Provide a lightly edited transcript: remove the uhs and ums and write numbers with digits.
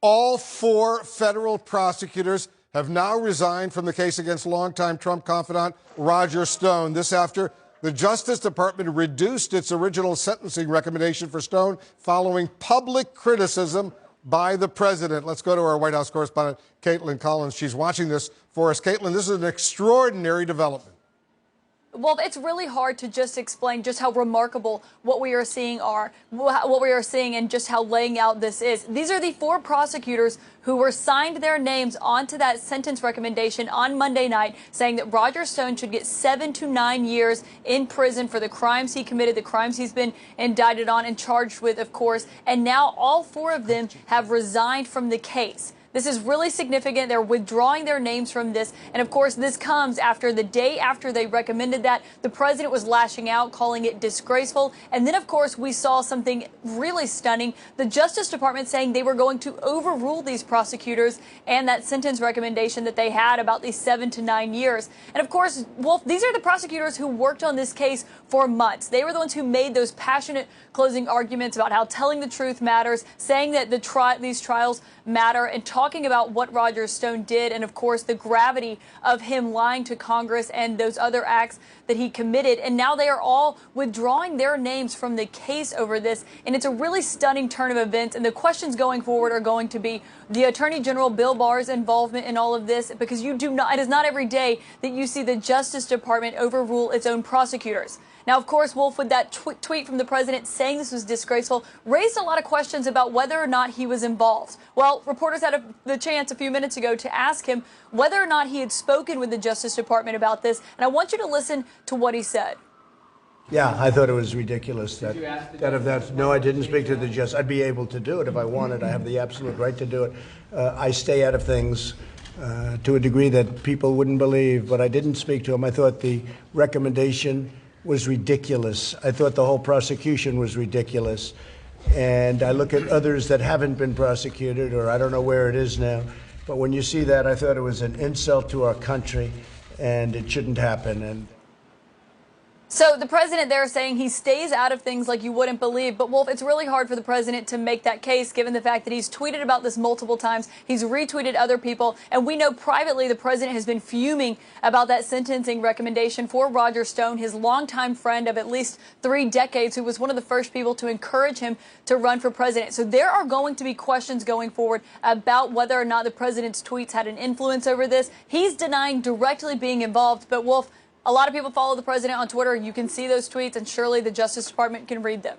All four federal prosecutors have now resigned from the case against longtime Trump confidant Roger Stone. This after the Justice Department reduced its original sentencing recommendation for Stone following public criticism by the president. Let's go to our White House correspondent, Caitlin Collins. She's watching this for us. Caitlin, this is an extraordinary development. Well, it's really hard to just explain just how remarkable what we are seeing and just how laying out this is. These are the four prosecutors who were signed their names onto that sentence recommendation on Monday night, saying that Roger Stone should get 7 to 9 years in prison for the crimes he committed, the crimes he's been indicted on and charged with, of course. And now all four of them have resigned from the case. This is really significant. They're withdrawing their names from this. And of course, this comes after the day after they recommended that. The president was lashing out, calling it disgraceful. And then, of course, we saw something really stunning. The Justice Department saying they were going to overrule these prosecutors and that sentence recommendation that they had about these 7 to 9 years. And of course, Wolf, these are the prosecutors who worked on this case for months. They were the ones who made those passionate closing arguments about how telling the truth matters, saying that these trials matter, and talking about what Roger Stone did and, of course, the gravity of him lying to Congress and those other acts that he committed. And now they are all withdrawing their names from the case over this. And it's a really stunning turn of events. And the questions going forward are going to be the Attorney General Bill Barr's involvement in all of this, because it is not every day that you see the Justice Department overrule its own prosecutors. Now, of course, Wolf, with that tweet from the president saying this was disgraceful, raised a lot of questions about whether or not he was involved. Well, reporters had the chance a few minutes ago to ask him whether or not he had spoken with the Justice Department about this, and I want you to listen to what he said. Yeah, I thought it was ridiculous no, I didn't speak to the justice. I'd be able to do it if I wanted. I have the absolute right to do it. I stay out of things to a degree that people wouldn't believe, but I didn't speak to him. I thought the recommendation was ridiculous. I thought the whole prosecution was ridiculous. And I look at others that haven't been prosecuted, or I don't know where it is now. But when you see that, I thought it was an insult to our country, and it shouldn't happen. So the president there saying he stays out of things like you wouldn't believe. But, Wolf, it's really hard for the president to make that case, given the fact that he's tweeted about this multiple times. He's retweeted other people. And we know privately the president has been fuming about that sentencing recommendation for Roger Stone, his longtime friend of at least 3 decades, who was one of the first people to encourage him to run for president. So there are going to be questions going forward about whether or not the president's tweets had an influence over this. He's denying directly being involved. But, Wolf, a lot of people follow the president on Twitter. You can see those tweets, and surely the Justice Department can read them.